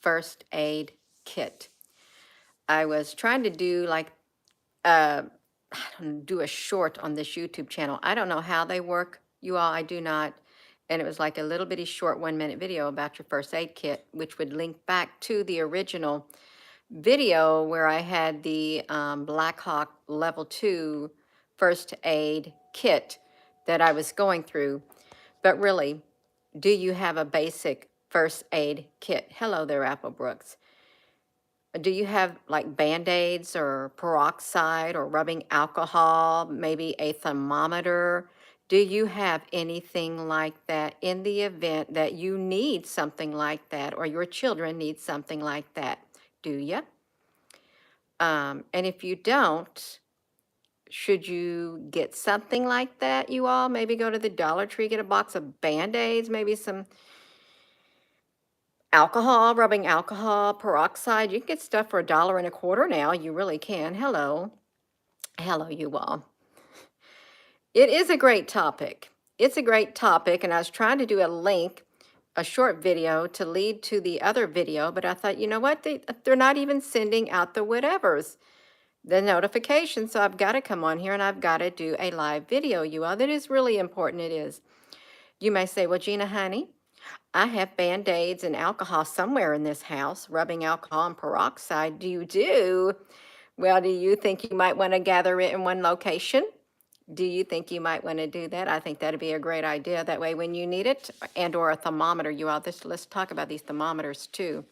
first aid kit. I was trying to do like uh, I don't know, do a short on this YouTube channel. I don't know how they work, you all. I do not. And it was like a little bitty short 1-minute video about your first aid kit, which would link back to the original video where I had the Black Hawk Level 2 first aid kit that I was going through. But really, do you have a basic first aid kit? Hello there, Apple Brooks. Do you have like Band-Aids or peroxide or rubbing alcohol, maybe a thermometer? Do you have anything like that in the event that you need something like that or your children need something like that? Do you? And if you don't, should you get something like that, you all? Maybe go to the Dollar Tree, get a box of Band-Aids, maybe some alcohol, rubbing alcohol, peroxide. You can get stuff for $1.25 now. You really can. Hello. Hello, you all. It is a great topic. It's a great topic, and I was trying to do a link, a short video to lead to the other video, but I thought, you know what? They're not even sending out the whatevers, the notifications, so I've got to come on here and I've got to do a live video, you all. That is really important. It is. You may say, well, Gina, honey, I have Band-Aids and alcohol somewhere in this house, rubbing alcohol and peroxide. Do you do? Well, do you think you might want to gather it in one location? Do you think you might want to do that? I think that'd be a great idea. That way when you need it, and or a thermometer, you all, let's talk about these thermometers too.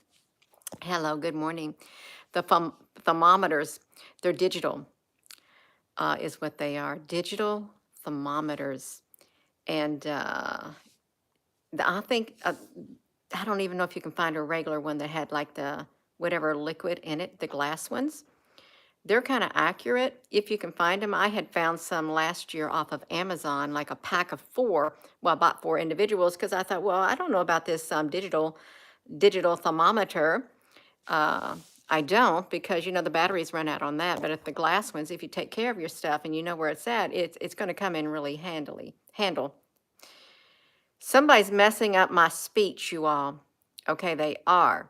Hello, good morning. The thermometers, they're digital, is what they are. Digital thermometers. And I think, I don't even know if you can find a regular one that had like the whatever liquid in it, the glass ones. They're kind of accurate if you can find them. I had found some last year off of Amazon, like a pack of 4. Well, I bought 4 individuals because I thought, well, I don't know about this digital thermometer. I don't, because you know the batteries run out on that. But if the glass ones, if you take care of your stuff and you know where it's at, it's going to come in really handle. Somebody's messing up my speech, you all. Okay, they are.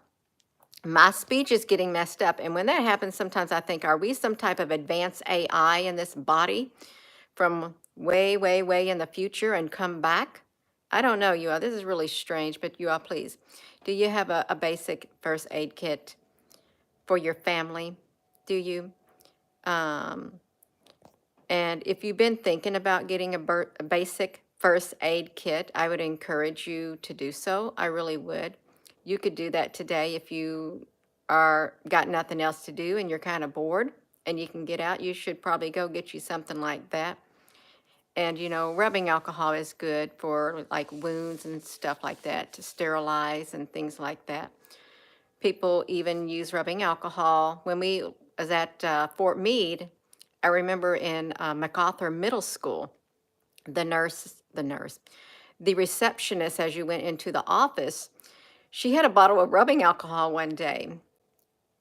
My speech is getting messed up. And when that happens, sometimes I think, are we some type of advanced AI in this body from way, way, way in the future and come back? I don't know, you all. This is really strange, but you all, please, do you have a basic first aid kit for your family? Do you? And if you've been thinking about getting a basic first aid kit, I would encourage you to do so. I really would. You could do that today if you are got nothing else to do and you're kind of bored and you can get out. You should probably go get you something like that. And you know, rubbing alcohol is good for like wounds and stuff like that, to sterilize and things like that. People even use rubbing alcohol. When we was at Fort Meade, I remember in MacArthur Middle School, the receptionist, as you went into the office, she had a bottle of rubbing alcohol one day.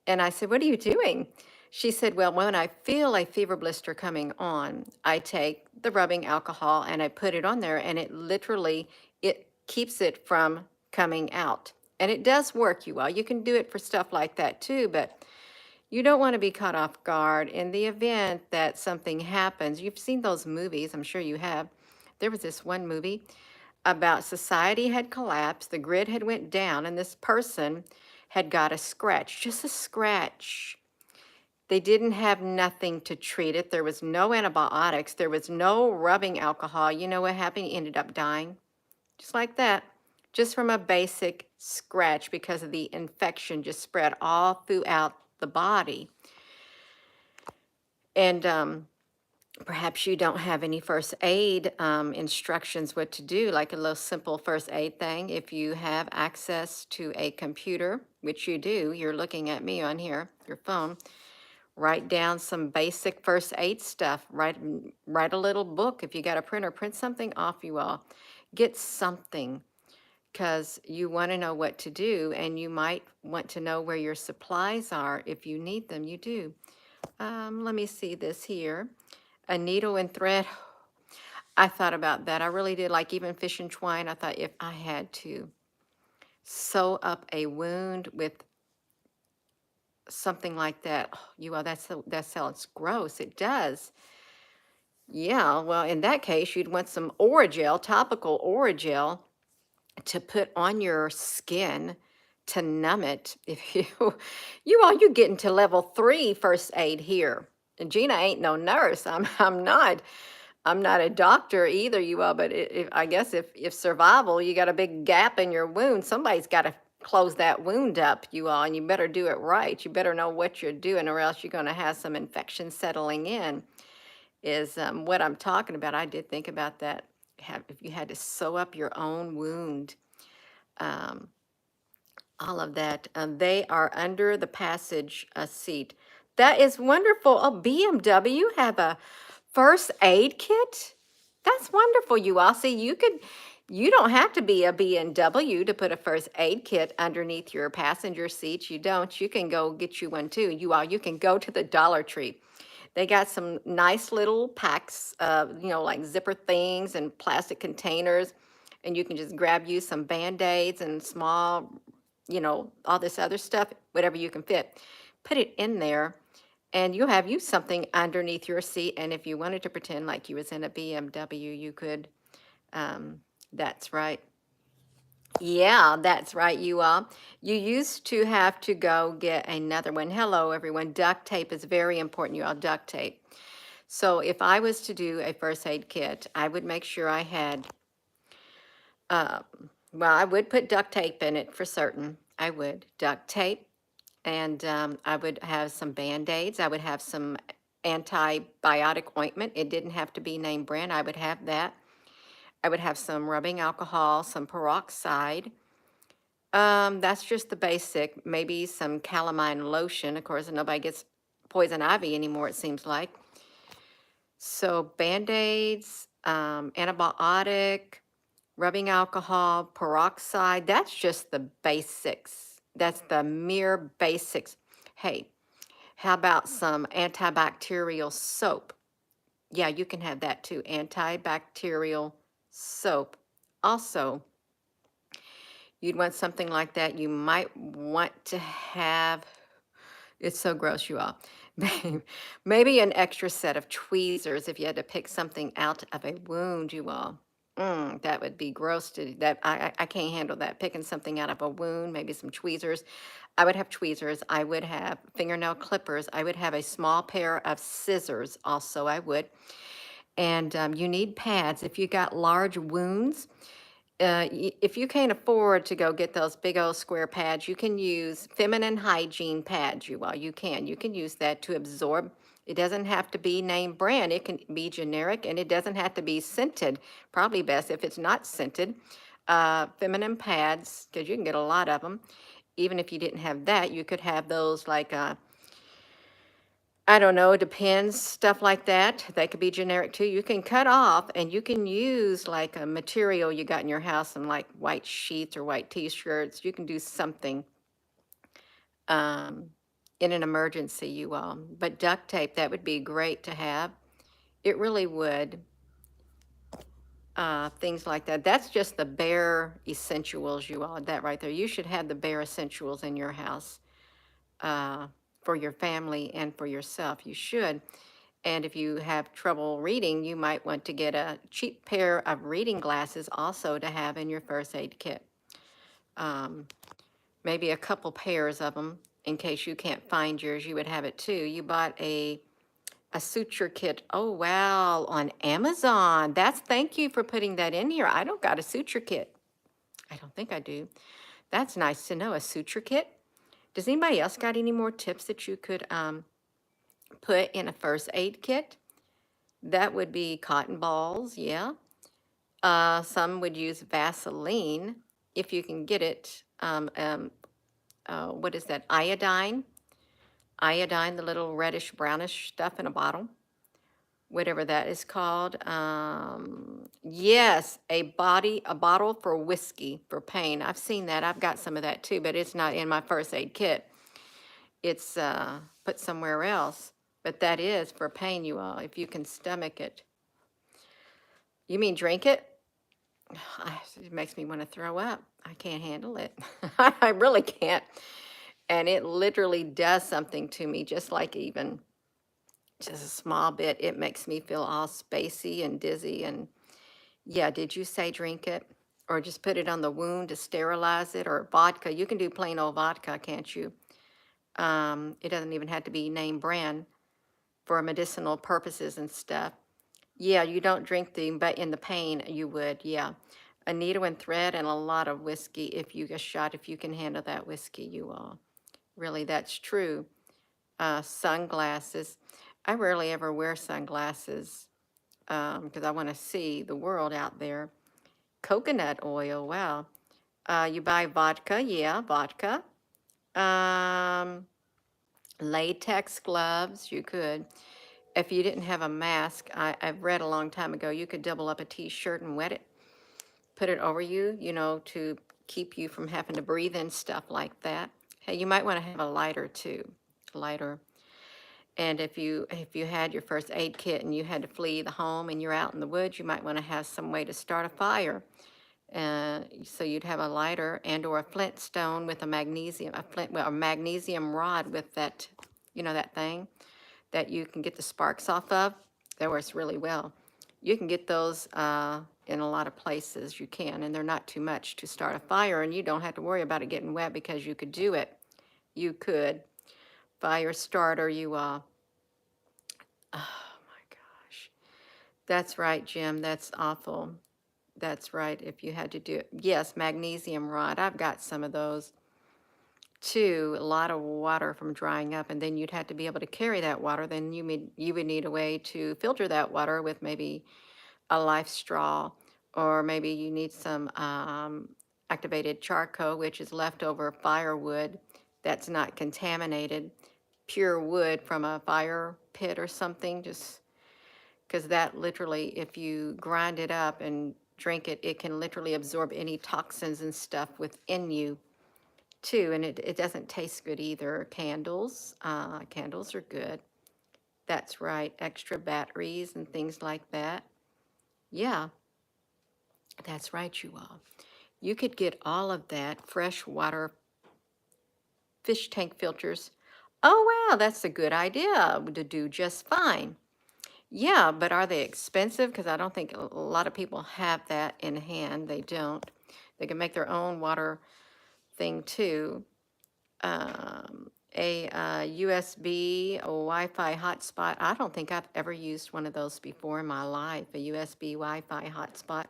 And I said, what are you doing? She said, well, when I feel a fever blister coming on, I take the rubbing alcohol and I put it on there, and it literally, it keeps it from coming out. And it does work, you all. You can do it for stuff like that too, but you don't want to be caught off guard in the event that something happens. You've seen those movies, I'm sure you have. There was this one movie about society had collapsed, the grid had went down, and this person had got a scratch, just a scratch. They didn't have nothing to treat it. There was no antibiotics. There was no rubbing alcohol. You know what happened? He ended up dying. Just like that. Just from a basic scratch because of the infection just spread all throughout the body. And perhaps you don't have any first aid instructions what to do, like a little simple first aid thing. If you have access to a computer, which you do, you're looking at me on here, your phone, write down some basic first aid stuff. Write a little book. If you got a printer, print something off, you all. Get something, because you want to know what to do, and you might want to know where your supplies are if you need them. You do. Let me see this here. A needle and thread. I thought about that. I really did. Like even fish and twine, I thought if I had to sew up a wound with something like that. Oh, that sounds gross. It does. Yeah, well, in that case, you'd want some Oragel, topical Oragel, to put on your skin to numb it. If you, you get into level 3 first aid here. And Gina ain't no nurse. I'm not. I'm not a doctor either, you all. But I guess if survival, you got a big gap in your wound, somebody's got to close that wound up, you all, and you better do it right. You better know what you're doing, or else you're going to have some infection settling in is what I'm talking about. I did think about that. If you had to sew up your own wound, um, all of that, they are under the passage seat. That is wonderful. Oh, BMW have a first aid kit. That's wonderful. You all see, you don't have to be a BMW to put a first aid kit underneath your passenger seat. You don't. You can go get you one too. You can go to the Dollar Tree. They got some nice little packs, like zipper things and plastic containers, and you can just grab you some Band-Aids and small, all this other stuff, whatever you can fit. Put it in there, and you'll have you something underneath your seat. And if you wanted to pretend like you was in a BMW, you could. That's right. Yeah, that's right, you all. You used to have to go get another one. Hello, everyone. Duct tape is very important, you all. Duct tape. So if I was to do a first aid kit, I would make sure I had, uh, well, I would put duct tape in it for certain. I would. Duct tape. And I would have some Band-Aids. I would have some antibiotic ointment. It didn't have to be name brand. I would have that. I would have some rubbing alcohol, some peroxide. That's just the basic. Maybe some calamine lotion. Of course, nobody gets poison ivy anymore, it seems like. So Band-Aids, antibiotic, rubbing alcohol, peroxide, that's just the basics. That's the mere basics. Hey, how about some antibacterial soap? Yeah, you can have that too. Antibacterial soap. Also, you'd want something like that. You might want to have, it's so gross, you all. Maybe an extra set of tweezers if you had to pick something out of a wound, you all. That would be gross to that. I can't handle that. Picking something out of a wound, maybe some tweezers. I would have tweezers. I would have fingernail clippers. I would have a small pair of scissors also. I would. And you need pads. If you got large wounds, if you can't afford to go get those big old square pads, you can use feminine hygiene pads. You can use that to absorb. It doesn't have to be name brand. It can be generic, and it doesn't have to be scented. Probably best if it's not scented. Feminine pads, because you can get a lot of them. Even if you didn't have that, you could have those like I don't know, it depends, stuff like that. They could be generic too. You can cut off and you can use like a material you got in your house, some like white sheets or white t-shirts. You can do something um, in an emergency, you all. But duct tape, that would be great to have. It really would. Things like that. That's just the bare essentials, you all. That right there. You should have the bare essentials in your house for your family and for yourself. You should. And if you have trouble reading, you might want to get a cheap pair of reading glasses also to have in your first aid kit. Maybe a couple pairs of them in case you can't find yours. You would have it too. You bought a suture kit. Oh, wow, on Amazon. Thank you for putting that in here. I don't got a suture kit. I don't think I do. That's nice to know, a suture kit. Does anybody else got any more tips that you could put in a first aid kit? That would be cotton balls, yeah. Some would use Vaseline if you can get it. What is that? Iodine. Iodine, the little reddish brownish stuff in a bottle, whatever that is called. Yes, a bottle for whiskey for pain. I've seen that. I've got some of that too, but it's not in my first aid kit. It's put somewhere else. But that is for pain, you all, if you can stomach it. You mean drink it? It makes me want to throw up. I can't handle it. I really can't. And it literally does something to me, just like even just a small bit. It makes me feel all spacey and dizzy. And yeah, did you say drink it? Or just put it on the wound to sterilize it? Or vodka? You can do plain old vodka, can't you? It doesn't even have to be name brand for medicinal purposes and stuff. Yeah, you don't drink the, but in the pain you would, yeah. A needle and thread and a lot of whiskey if you get shot, if you can handle that whiskey, you all. Really, that's true. Sunglasses. I rarely ever wear sunglasses because I want to see the world out there. Coconut oil, wow. You buy vodka, yeah, vodka. Um, Latex gloves, you could. If you didn't have a mask, I've read a long time ago, you could double up a t-shirt and wet it, put it over you, to keep you from having to breathe in stuff like that. Hey, you might want to have a lighter too, lighter. And if you had your first aid kit and you had to flee the home and you're out in the woods, you might want to have some way to start a fire. So you'd have a lighter and or a flint stone with a magnesium rod with that, that thing that you can get the sparks off of. That works really well. You can get those in a lot of places. You can, and they're not too much to start a fire, and you don't have to worry about it getting wet because you could do it. You could. Fire starter, oh my gosh. That's right, Jim. That's awful. That's right. If you had to do it. Yes, magnesium rod. I've got some of those too. A lot of water from drying up, and then you'd have to be able to carry that water. Then you would need a way to filter that water with maybe a life straw, or maybe you need some activated charcoal, which is leftover firewood that's not contaminated, pure wood from a fire pit or something, just because that literally, if you grind it up and drink it, it can literally absorb any toxins and stuff within you too. And it doesn't taste good either. Candles are good. That's right. Extra batteries and things like that. Yeah, that's right, you all. You could get all of that fresh water fish tank filters. Oh, wow, that's a good idea to do just fine. Yeah, but are they expensive? Because I don't think a lot of people have that in hand. They don't. They can make their own water thing too. A USB, a Wi-Fi hotspot. I don't think I've ever used one of those before in my life, a USB Wi-Fi hotspot.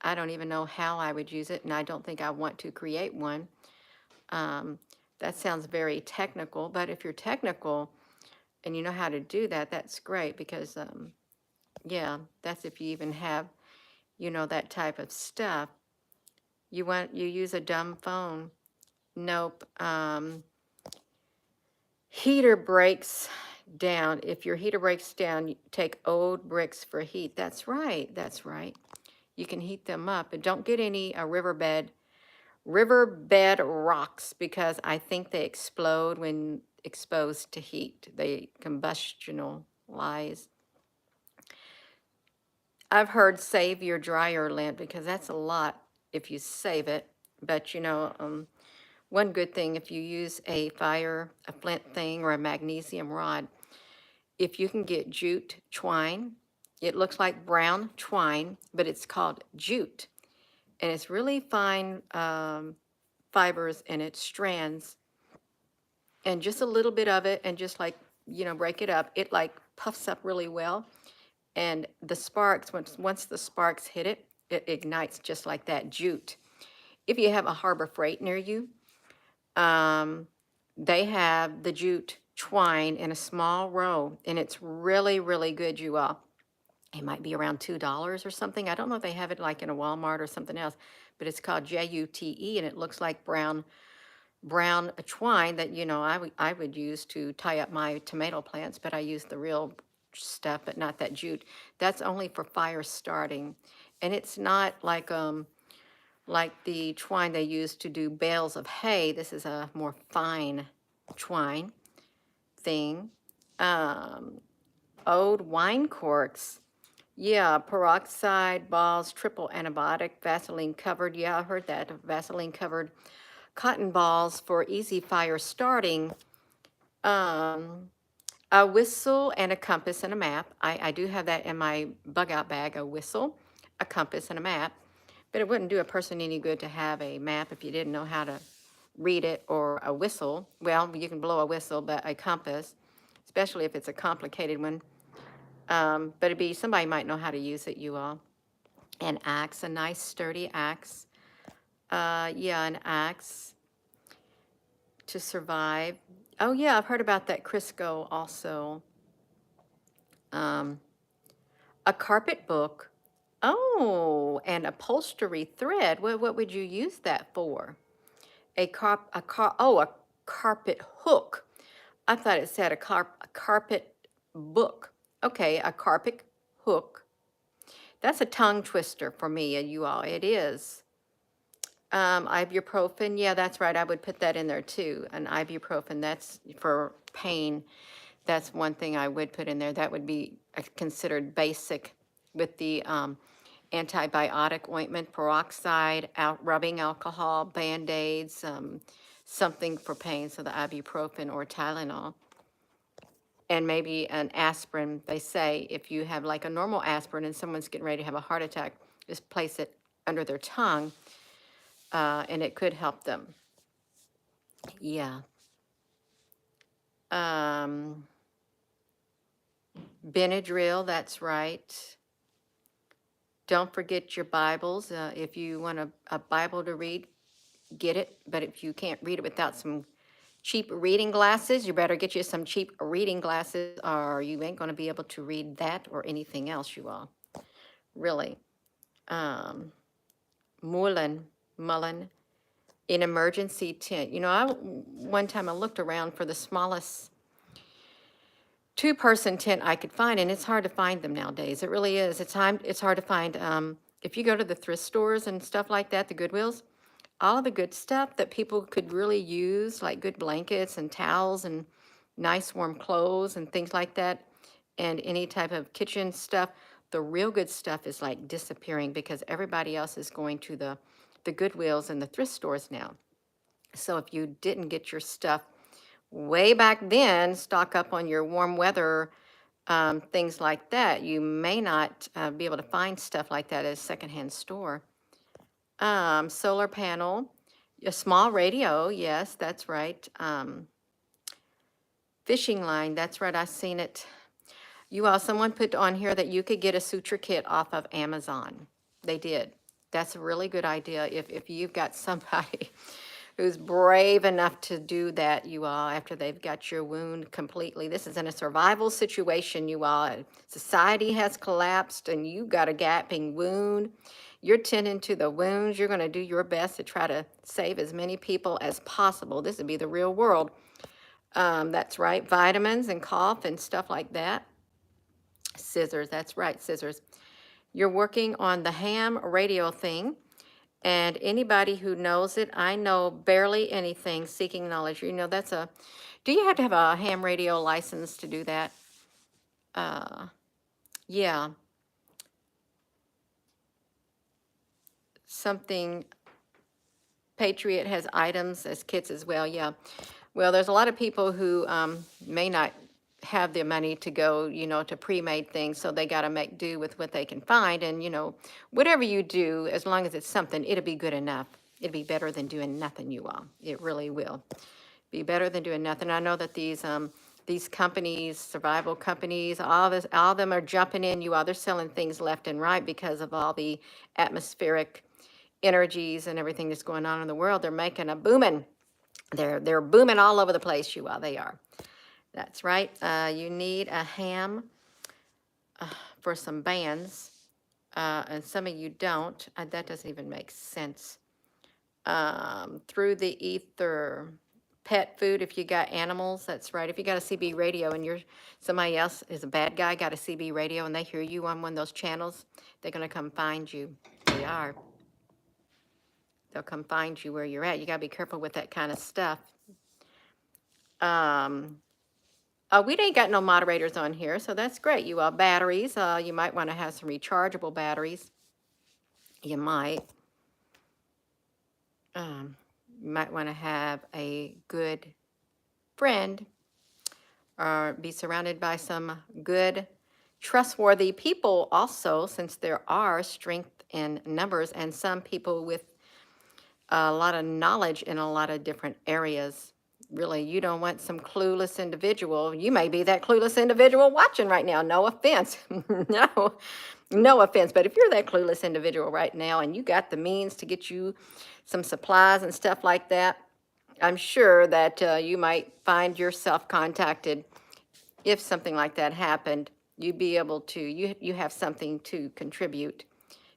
I don't even know how I would use it, and I don't think I want to create one. Um, that sounds very technical, but if you're technical and you know how to do that, that's great because, yeah, that's if you even have, that type of stuff. You use a dumb phone. Nope. Heater breaks down. If your heater breaks down, you take old bricks for heat. That's right. That's right. You can heat them up, and don't get any riverbed rocks because I think they explode when exposed to heat. They combustionalize. I've heard save your dryer lint because that's a lot if you save it. But one good thing if you use a flint thing or a magnesium rod, if you can get jute twine, it looks like brown twine, but it's called jute. And it's really fine fibers and it's strands. And just a little bit of it and just like, break it up. It like puffs up really well. And the sparks, once the sparks hit it, it ignites just like that jute. If you have a Harbor Freight near you, um, they have the jute twine in a small row, and it's really, really good, you all. It might be around $2 or something. I don't know if they have it like in a Walmart or something else, but it's called JUTE, and it looks like brown twine that I would use to tie up my tomato plants, but I use the real stuff, but not that jute. That's only for fire starting, and it's not like the twine they use to do bales of hay. This is a more fine twine thing. Um, Old wine corks. Yeah, peroxide balls, triple antibiotic, Vaseline covered. Yeah, I heard that. Vaseline covered cotton balls for easy fire starting, um, a whistle and a compass and a map. I do have that in my bug out bag, a whistle, a compass, and a map. But it wouldn't do a person any good to have a map if you didn't know how to read it, or a whistle. Well, you can blow a whistle, but a compass, especially if it's a complicated one. But it'd be, somebody might know how to use it, you all. An axe, a nice sturdy axe. Yeah, an axe to survive. Oh yeah, I've heard about that Crisco also. Um, a carpet book. Oh, and upholstery thread. What would you use that for? A carpet hook. I thought it said a carpet book. Okay, a carpet hook. That's a tongue twister for me, you all. It is. Ibuprofen. Yeah, that's right. I would put that in there too. An ibuprofen. That's for pain. That's one thing I would put in there. That would be considered basic with the antibiotic ointment, peroxide, rubbing alcohol, Band-Aids, something for pain, so the ibuprofen or Tylenol. And maybe an aspirin. They say if you have like a normal aspirin and someone's getting ready to have a heart attack, just place it under their tongue, and it could help them. Yeah. Benadryl, that's right. Don't forget your Bibles. If you want a Bible to read, get it. But if you can't read it without some cheap reading glasses, you better get you some cheap reading glasses, or you ain't going to be able to read that or anything else, you all. Really. Mullen, in emergency tent. You know, one time I looked around for the smallest two-person tent I could find, and it's hard to find them nowadays. It really is. It's hard to find. If you go to the thrift stores and stuff like that, the Goodwills, all of the good stuff that people could really use, like good blankets and towels and nice warm clothes and things like that, and any type of kitchen stuff, the real good stuff is like disappearing because everybody else is going to the Goodwills and the thrift stores now. So if you didn't get your stuff way back then, stock up on your warm weather, things like that, you may not be able to find stuff like that at a secondhand store. Solar panel, a small radio, yes, that's right. Fishing line, that's right, I've seen it. You all, someone put on here that you could get a suture kit off of Amazon. They did. That's a really good idea if you've got somebody who's brave enough to do that, you all, after they've got your wound completely. This is in a survival situation, you all. Society has collapsed and you've got a gaping wound. You're tending to the wounds. You're going to do your best to try to save as many people as possible. This would be the real world. That's right. Vitamins and cough and stuff like that. Scissors, that's right, scissors. You're working on the ham radio thing, and anybody who knows it, I know barely anything, seeking knowledge. You know, do you have to have a ham radio license to do that? Yeah. Something, Patriot has items as kits as well, yeah. Well, there's a lot of people who may not have the money to go, to pre-made things, so they got to make do with what they can find. And, whatever you do, as long as it's something, it'll be good enough. It'll be better than doing nothing, you all. It really will be better than doing nothing. I know that these companies, survival companies, all of them are jumping in, you all. They're selling things left and right because of all the atmospheric energies and everything that's going on in the world. They're making a booming. They're booming all over the place, you all. They are. That's right. You need a ham for some bands, and some of you don't. That doesn't even make sense. Through the ether, pet food. If you got animals, that's right. If you got a CB radio and somebody else is a bad guy, got a CB radio, and they hear you on one of those channels, they're gonna come find you. They are. They'll come find you where you're at. You gotta be careful with that kind of stuff. We ain't got no moderators on here, so that's great. You all, batteries. You might want to have some rechargeable batteries. You might. You might want to have a good friend or be surrounded by some good, trustworthy people also, since there are strength in numbers and some people with a lot of knowledge in a lot of different areas. Really, you don't want some clueless individual. You may be that clueless individual watching right now. No offense. No, no offense. But if you're that clueless individual right now and you got the means to get you some supplies and stuff like that, I'm sure that you might find yourself contacted if something like that happened. You'd be able to, you have something to contribute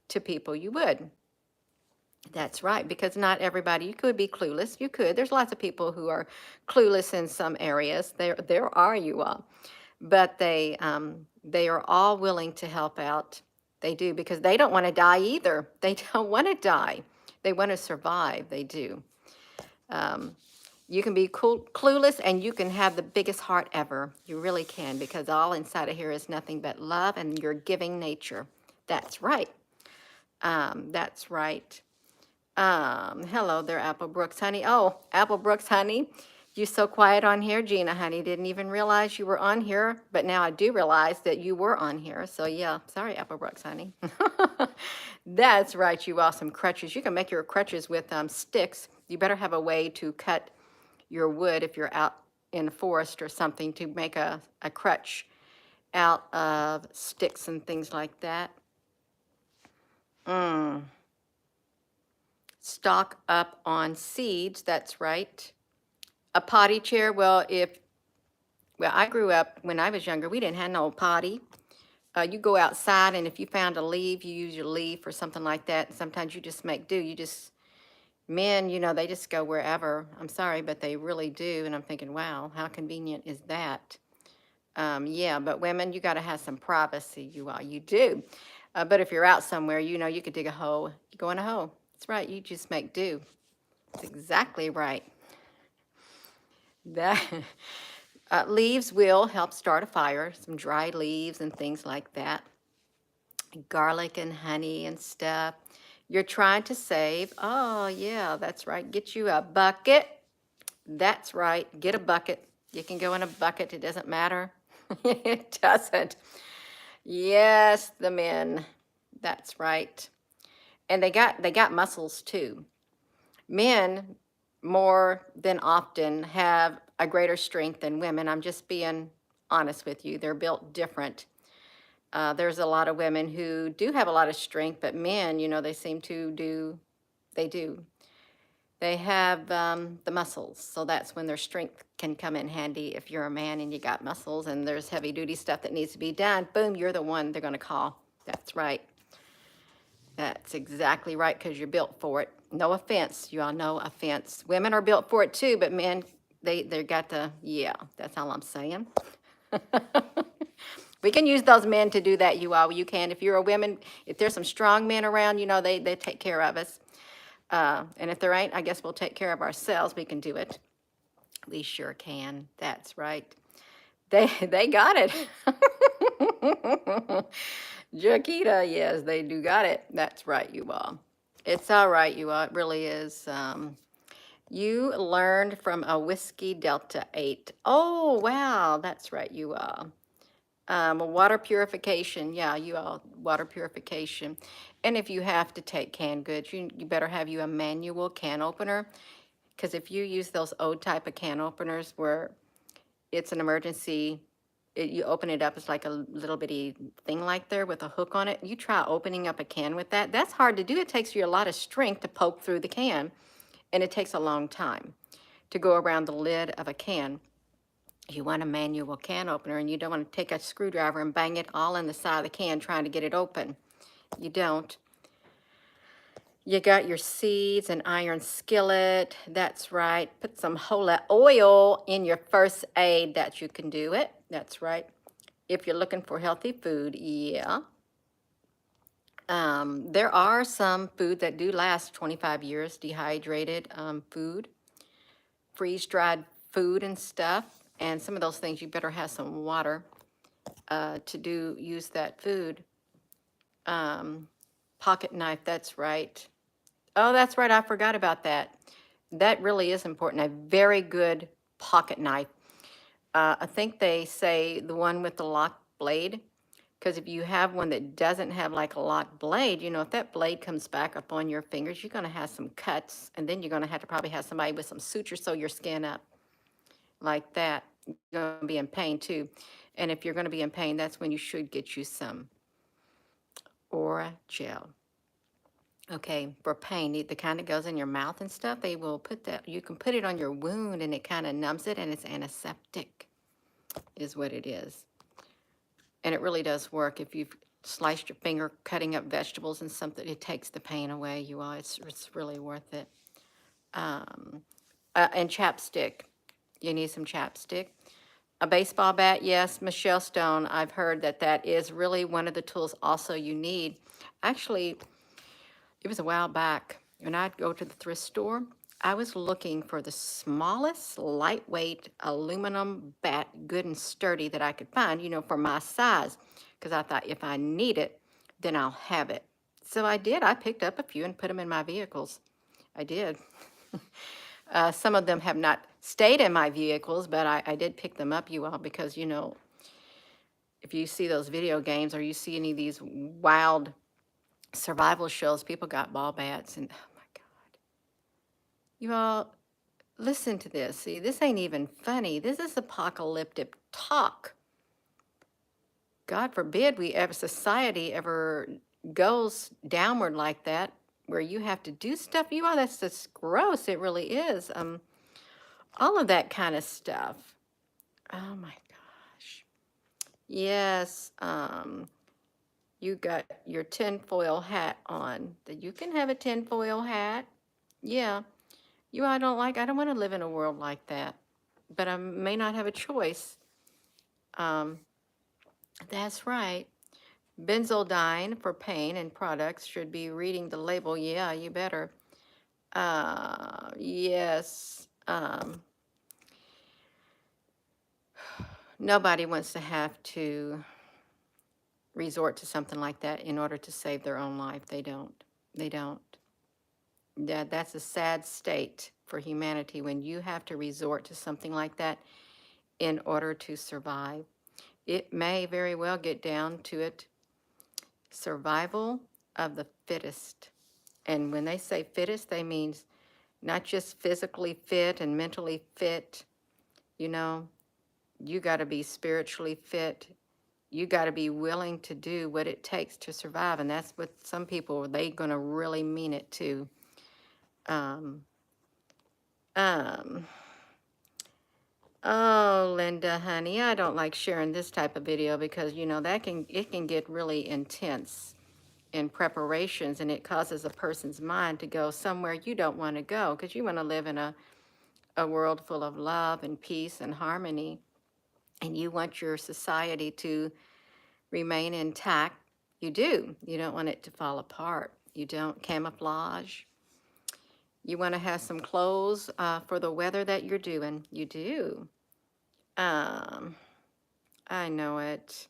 to people. You would. That's right, because not everybody, you could be clueless. You could. There's lots of people who are clueless in some areas. There are you all, but they are all willing to help out. They do because they don't want to die either. They don't want to die. They want to survive. They do. Um, you can be clueless and you can have the biggest heart ever. You really can, because all inside of here is nothing but love and your giving nature. That's right. That's right. Hello there, Apple Brooks, honey. Oh, Apple Brooks, honey. You so quiet on here, Gina, honey. Didn't even realize you were on here, but now I do realize that you were on here. So yeah, sorry, Apple Brooks, honey. That's right, you awesome crutches. You can make your crutches with sticks. You better have a way to cut your wood if you're out in the forest or something to make a crutch out of sticks and things like that. Stock up on seeds, that's right. A potty chair, well, I grew up, when I was younger, we didn't have no potty. You go outside, and if you found a leaf, you use your leaf or something like that. Sometimes you just make do. Men, they just go wherever. I'm sorry, but they really do. And I'm thinking, wow, how convenient is that? Yeah, but women, you got to have some privacy. You do. But if you're out somewhere, you could dig a hole. You go in a hole. That's right. You just make do. That's exactly right. That leaves will help start a fire. Some dried leaves and things like that. Garlic and honey and stuff. You're trying to save. Oh, yeah, that's right. Get you a bucket. That's right. Get a bucket. You can go in a bucket. It doesn't matter. It doesn't. Yes, the men. That's right. And they got muscles too. Men more than often have a greater strength than women. I'm just being honest with you. They're built different. There's a lot of women who do have a lot of strength, but men, they seem to do, they do. They have the muscles. So that's when their strength can come in handy. If you're a man and you got muscles and there's heavy duty stuff that needs to be done, boom, you're the one they're going to call. That's right. That's exactly right, because you're built for it. No offense, you all know offense. Women are built for it too, but men, they got the, yeah, that's all I'm saying. We can use those men to do that, you all. You can. If you're a woman, if there's some strong men around, they take care of us. And if there ain't, I guess we'll take care of ourselves. We can do it. We sure can. That's right. They got it. Jaquita, yes, they do got it. That's right, you all. It's all right, you all. It really is. You learned from a Whiskey Delta 8. Oh, wow. That's right, you all. Water purification. Yeah, you all, water purification. And if you have to take canned goods, you better have you a manual can opener. Because if you use those old type of can openers where it's an emergency, you open it up, it's like a little bitty thing like there with a hook on it. You try opening up a can with that. That's hard to do. It takes you a lot of strength to poke through the can, and it takes a long time to go around the lid of a can. You want a manual can opener, and you don't want to take a screwdriver and bang it all in the side of the can trying to get it open. You don't. You got your seeds, an iron skillet. That's right. Put some holy oil in your first aid. That you can do it. That's right. If you're looking for healthy food, yeah. There are some food that do last 25 years, dehydrated food, freeze-dried food and stuff. And some of those things, you better have some water to use that food. Pocket knife, that's right. Oh, that's right, I forgot about that. That really is important. A very good pocket knife. I think they say the one with the locked blade, because if you have one that doesn't have like a locked blade, if that blade comes back up on your fingers, you're going to have some cuts, and then you're going to have to probably have somebody with some sutures sew your skin up like that. You're going to be in pain too. And if you're going to be in pain, that's when you should get you some Aura gel. Okay, for pain, the kind that goes in your mouth and stuff, they will put that, you can put it on your wound and it kind of numbs it, and it's antiseptic, is what it is. And it really does work. If you've sliced your finger cutting up vegetables and something, it takes the pain away, you all. It's really worth it. Um, and chapstick. You need some chapstick. A baseball bat, yes, Michelle Stone. I've heard that that is really one of the tools also you need. Actually, it was a while back when I'd go to the thrift store. I was looking for the smallest, lightweight aluminum bat, good and sturdy that I could find, for my size. Because I thought if I need it, then I'll have it. So I did. I picked up a few and put them in my vehicles. I did. Some of them have not stayed in my vehicles, but I did pick them up, you all, because, if you see those video games or you see any of these wild survival shows, people got ball bats, and oh my God. You all, listen to this. See, this ain't even funny. This is apocalyptic talk. God forbid we ever, society ever goes downward like that, where you have to do stuff. You all, that's just gross. It really is. All of that kind of stuff. Oh my gosh. Yes. You got your tinfoil hat on. That you can have a tinfoil hat. Yeah. I don't want to live in a world like that. But I may not have a choice. Um, that's right. Benzodiazepine for pain and products should be reading the label. Yeah, you better. Yes. Nobody wants to have to resort to something like that in order to save their own life. They don't. They don't. That's a sad state for humanity when you have to resort to something like that in order to survive. It may very well get down to it. Survival of the fittest. And when they say fittest, they mean not just physically fit and mentally fit. You got to be spiritually fit. You got to be willing to do what it takes to survive. And that's what some people, they going to really mean it too. Um, um, oh, Linda, honey, I don't like sharing this type of video because, it can get really intense in preparations, and it causes a person's mind to go somewhere you don't want to go, because you want to live in a world full of love and peace and harmony, and you want your society to remain intact. You do. You don't want it to fall apart. You don't camouflage. You want to have some clothes for the weather that you're doing. You do. I know it.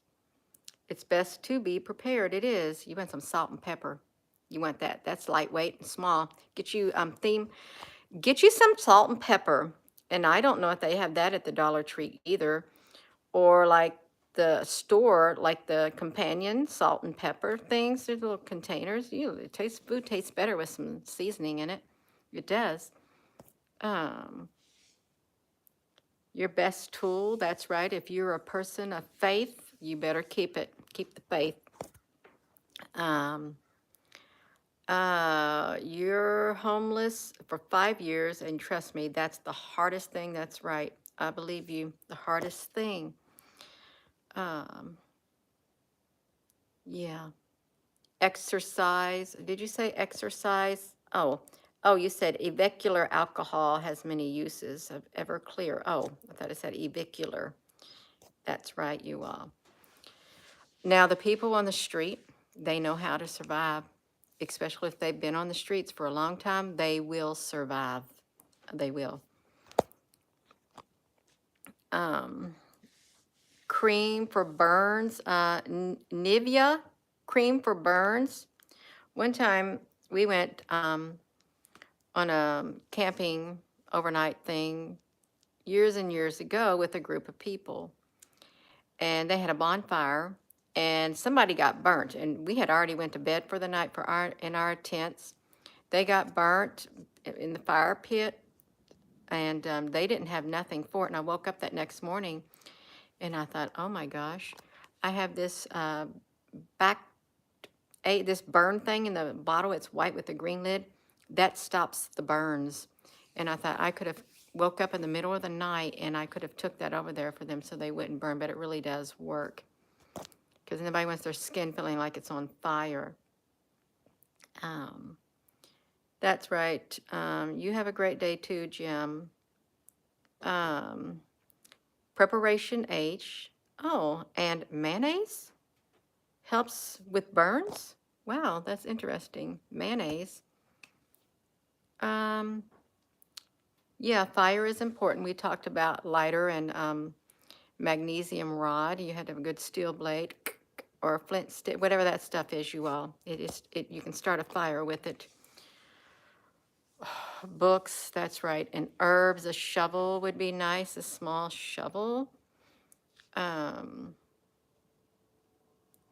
It's best to be prepared. It is. You want some salt and pepper. You want that. That's lightweight and small. Get you some salt and pepper. And I don't know if they have that at the Dollar Tree either. Or like the store, like the companion salt and pepper things. They're little containers. Food tastes better with some seasoning in it. It does. Your best tool, that's right. If you're a person of faith, you better keep it. Keep the faith. You're homeless for 5 years, and trust me, that's the hardest thing. That's right. I believe you. The hardest thing. Yeah. Exercise. Did you say exercise? Oh, you said evicular alcohol has many uses of Everclear. Oh, I thought it said evicular. That's right, you all. Now, the people on the street, they know how to survive, especially if they've been on the streets for a long time. They will survive. They will. Cream for burns, Nivea cream for burns. One time we went on a camping overnight thing years and years ago with a group of people, and they had a bonfire, and somebody got burnt, and we had already went to bed for the night for our in our tents. They got burnt in the fire pit, and they didn't have nothing for it. And I woke up that next morning, and I thought, oh my gosh, I have this back this burn thing in the bottle. It's white with a green lid. That stops the burns. And I thought I could have woke up in the middle of the night and I could have took that over there for them so they wouldn't burn, but it really does work. Because nobody wants their skin feeling like it's on fire. Um, that's right. You have a great day too, Jim. Um, Preparation H. Oh, and mayonnaise helps with burns? Wow, that's interesting. Mayonnaise. Um, yeah, fire is important. We talked about lighter and magnesium rod. You had to have a good steel blade or a flint stick, whatever that stuff is, you all. You can start a fire with it. Books, that's right. And herbs, a shovel would be nice, a small shovel.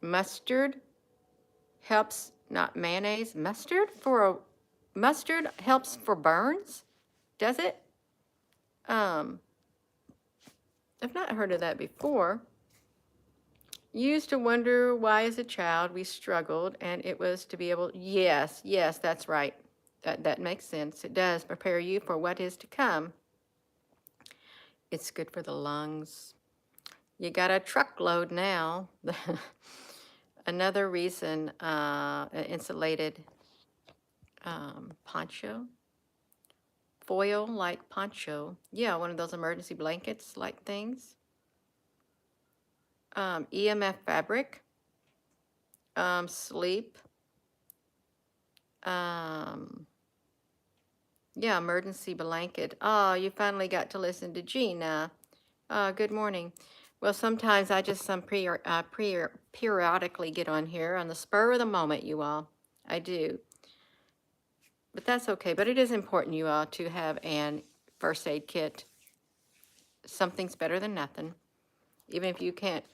Mustard helps, not mayonnaise, mustard helps for burns, does it? I've not heard of that before. Used to wonder why as a child we struggled, and it was to be able, yes, yes, that's right. That makes sense. It does prepare you for what is to come. It's good for the lungs. You got a truckload now. Another reason, an insulated poncho, foil-like poncho. Yeah, one of those emergency blankets-like things. EMF fabric, sleep. Yeah, emergency blanket. Oh, you finally got to listen to Gina. Good morning. Well, sometimes I just periodically get on here on the spur of the moment, you all. I do. But that's okay. But it is important, you all, to have an first aid kit. Something's better than nothing. Even if you can't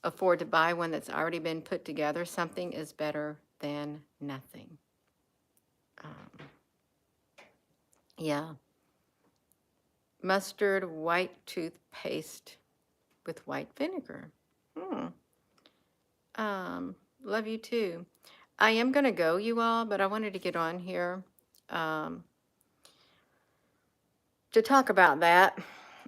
afford to buy one that's already been put together, something is better than nothing. Yeah. Mustard white toothpaste with white vinegar. Love you too. I am going to go, you all, but I wanted to get on here to talk about that,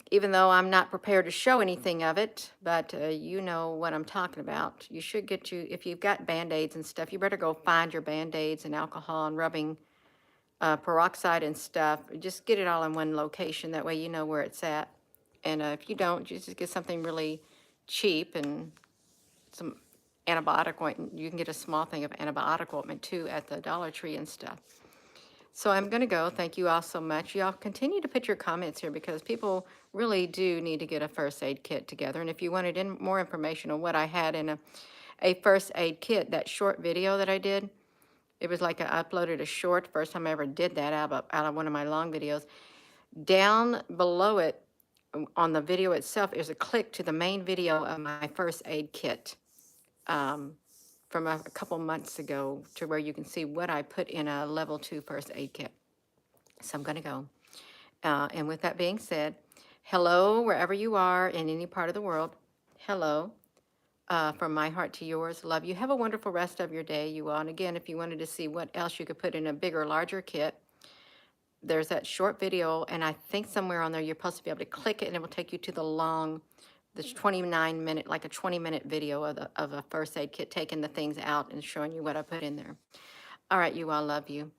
even though I'm not prepared to show anything of it, but you know what I'm talking about. You should get if you've got Band-Aids and stuff, you better go find your Band-Aids and alcohol and rubbing peroxide and stuff. Just get it all in one location. That way you know where it's at. And if you don't, just get something really cheap and some antibiotic ointment. You can get a small thing of antibiotic ointment too at the Dollar Tree and stuff. So I'm going to go. Thank you all so much. Y'all continue to put your comments here because people really do need to get a first aid kit together. And if you wanted more information on what I had in a first aid kit, that short video that I did, it was like I uploaded a short, first time I ever did that out of one of my long videos. Down below it, on the video itself, is a click to the main video of my first aid kit from a couple months ago to where you can see what I put in a level 2 first aid kit. So I'm going to go. And with that being said, hello, wherever you are in any part of the world. Hello. From my heart to yours. Love you. Have a wonderful rest of your day, you all. And again, if you wanted to see what else you could put in a bigger, larger kit, there's that short video, and I think somewhere on there you're supposed to be able to click it, and it will take you to the long, this 29-minute, like a 20-minute video of a first aid kit, taking the things out and showing you what I put in there. All right, you all, love you.